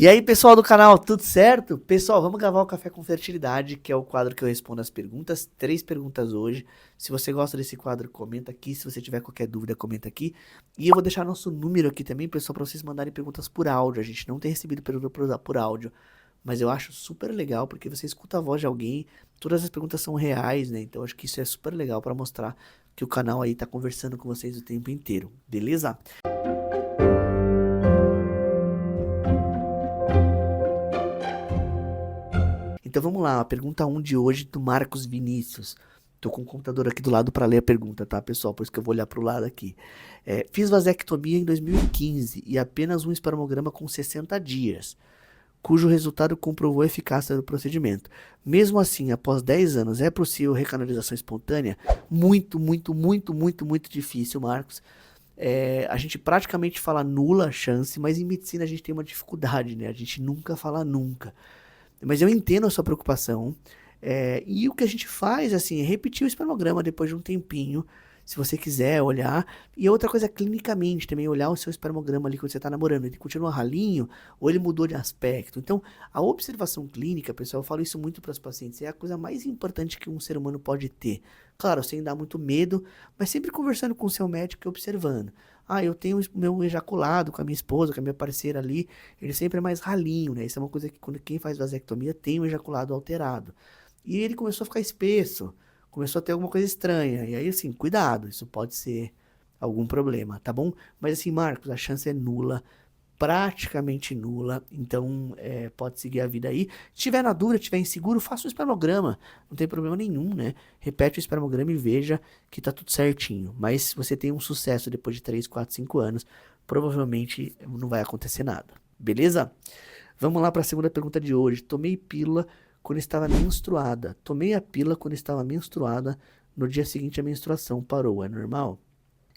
E aí, pessoal do canal, tudo certo? Pessoal, vamos gravar o Café com Fertilidade, que é o quadro que eu respondo as perguntas. 3 perguntas hoje. Se você gosta desse quadro, comenta aqui. Se você tiver qualquer dúvida, comenta aqui. E eu vou deixar nosso número aqui também, pessoal, para vocês mandarem perguntas por áudio. A gente não tem recebido pergunta por áudio, mas eu acho super legal, porque você escuta a voz de alguém, todas as perguntas são reais, né? Então acho que isso é super legal para mostrar que o canal aí tá conversando com vocês o tempo inteiro, beleza? Então vamos lá, a pergunta 1 de hoje do Marcos Vinícius. Tô com o computador aqui do lado para ler a pergunta, tá, pessoal? Por isso que eu vou olhar pro lado aqui. Fiz vasectomia em 2015 e apenas um espermograma com 60 dias, cujo resultado comprovou a eficácia do procedimento. Mesmo assim, após 10 anos, é possível recanalização espontânea? Muito difícil, Marcos. A gente praticamente fala nula chance, mas em medicina a gente tem uma dificuldade, né? A gente nunca fala nunca. Mas eu entendo a sua preocupação. E o que a gente faz, assim, é repetir o espermograma depois de um tempinho, se você quiser olhar. E outra coisa, clinicamente, também olhar o seu espermograma ali quando você está namorando. Ele continua ralinho ou ele mudou de aspecto? Então, a observação clínica, pessoal, eu falo isso muito para os pacientes, é a coisa mais importante que um ser humano pode ter. Claro, sem dar muito medo, mas sempre conversando com o seu médico e observando. Ah, eu tenho meu ejaculado com a minha esposa, com a minha parceira ali, ele sempre é mais ralinho, né? Isso é uma coisa que quando quem faz vasectomia tem o ejaculado alterado. E ele começou a ficar espesso, começou a ter alguma coisa estranha. E aí, assim, cuidado, isso pode ser algum problema, tá bom? Mas assim, Marcos, a chance é nula, praticamente nula, então pode seguir a vida aí. Se tiver na dúvida, tiver inseguro, faça o espermograma, não tem problema nenhum, né? Repete o espermograma e veja que tá tudo certinho. Mas se você tem um sucesso depois de 3, 4, 5 anos, provavelmente não vai acontecer nada, beleza? Vamos lá para a segunda pergunta de hoje. Tomei pílula quando estava menstruada. Tomei a pílula quando estava menstruada. No dia seguinte a menstruação parou. É normal?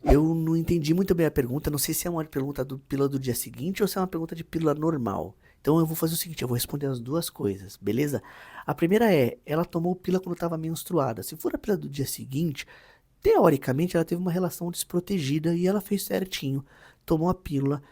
Eu não entendi muito bem a pergunta. Não sei se é uma pergunta do pílula do dia seguinte ou se é uma pergunta de pílula normal. Então eu vou fazer o seguinte, eu vou responder as duas coisas, beleza? A primeira ela tomou pílula quando estava menstruada. Se for a pílula do dia seguinte, teoricamente ela teve uma relação desprotegida e ela fez certinho. Tomou a pílula.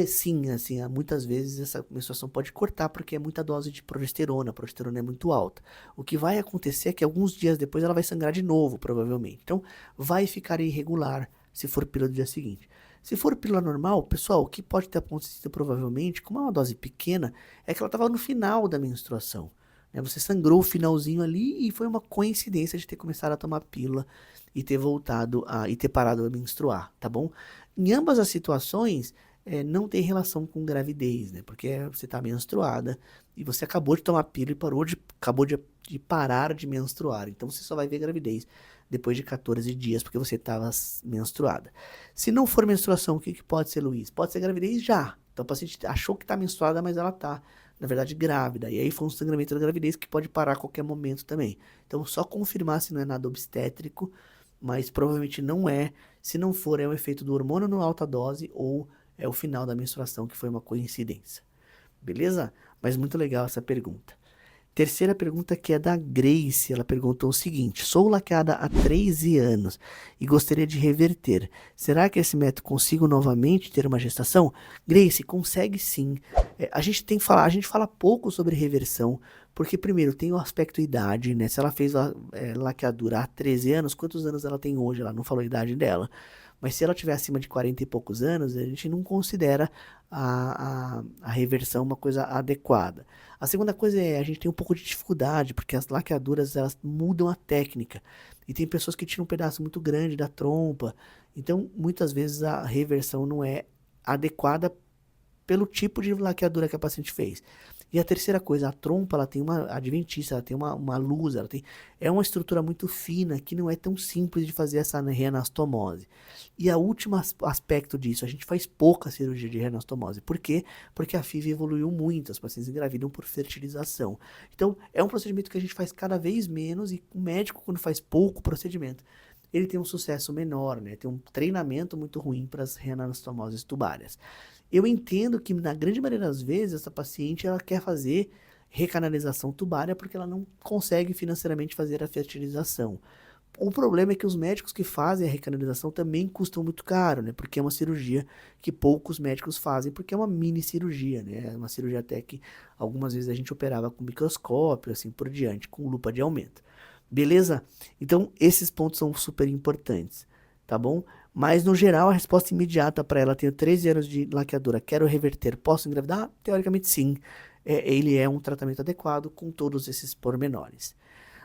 Sim, assim, muitas vezes essa menstruação pode cortar porque é muita dose de progesterona, a progesterona é muito alta. O que vai acontecer é que alguns dias depois ela vai sangrar de novo, provavelmente. Então, vai ficar irregular se for pílula do dia seguinte. Se for pílula normal, pessoal, o que pode ter acontecido provavelmente, como é uma dose pequena, é que ela estava no final da menstruação. Né? Você sangrou o finalzinho ali e foi uma coincidência de ter começado a tomar pílula e ter e ter parado a menstruar, tá bom? Em ambas as situações, não tem relação com gravidez, né? Porque você está menstruada e você acabou de tomar pílula e acabou de parar de menstruar. Então você só vai ver gravidez depois de 14 dias, porque você estava menstruada. Se não for menstruação, o que pode ser, Luiz? Pode ser gravidez já. Então a paciente achou que está menstruada, mas ela está, na verdade, grávida. E aí foi um sangramento da gravidez que pode parar a qualquer momento também. Então só confirmar se não é nada obstétrico, mas provavelmente não é. Se não for, é um efeito do hormônio no alta dose ou é o final da menstruação, que foi uma coincidência. Beleza? Mas muito legal essa pergunta. Terceira pergunta que é da Grace. Ela perguntou o seguinte: sou laqueada há 13 anos e gostaria de reverter. Será que esse método consigo novamente ter uma gestação? Grace, consegue sim. A gente fala pouco sobre reversão, porque primeiro tem o aspecto idade, né? Se ela fez laqueadura há 13 anos, quantos anos ela tem hoje? Ela não falou a idade dela. Mas se ela tiver acima de 40 e poucos anos, a gente não considera a reversão uma coisa adequada. A segunda coisa a gente tem um pouco de dificuldade, porque as laqueaduras, elas mudam a técnica. E tem pessoas que tiram um pedaço muito grande da trompa. Então, muitas vezes a reversão não é adequada pelo tipo de laqueadura que a paciente fez. E a terceira coisa, a trompa, ela tem uma adventícia, ela tem uma luz, é uma estrutura muito fina que não é tão simples de fazer essa reanastomose. E a última aspecto disso, a gente faz pouca cirurgia de reanastomose. Por quê? Porque a FIV evoluiu muito, as pacientes engravidam por fertilização. Então, é um procedimento que a gente faz cada vez menos e o médico, quando faz pouco procedimento, ele tem um sucesso menor, né? Tem um treinamento muito ruim para as reanastomoses tubárias. Eu entendo que na grande maioria das vezes essa paciente ela quer fazer recanalização tubária porque ela não consegue financeiramente fazer a fertilização. O problema é que os médicos que fazem a recanalização também custam muito caro, né? Porque é uma cirurgia que poucos médicos fazem, porque é uma mini cirurgia, né? É uma cirurgia até que algumas vezes a gente operava com microscópio, assim por diante, com lupa de aumento. Beleza? Então, esses pontos são super importantes, tá bom? Mas, no geral, a resposta imediata para ela, tenho 13 anos de laqueadura, quero reverter, posso engravidar? Teoricamente, sim. Ele é um tratamento adequado com todos esses pormenores.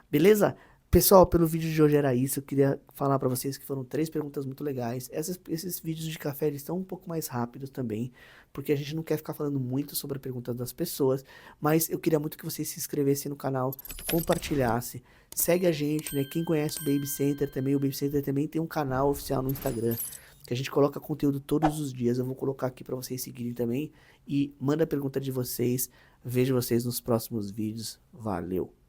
Beleza? Pessoal, pelo vídeo de hoje era isso. Eu queria falar para vocês que foram 3 perguntas muito legais. Esses vídeos de café eles estão um pouco mais rápidos também, porque a gente não quer ficar falando muito sobre a pergunta das pessoas, mas eu queria muito que vocês se inscrevessem no canal, compartilhassem, segue a gente, né? Quem conhece o Baby Center também, o Baby Center também tem um canal oficial no Instagram, que a gente coloca conteúdo todos os dias. Eu vou colocar aqui para vocês seguirem também e manda a pergunta de vocês. Vejo vocês nos próximos vídeos. Valeu!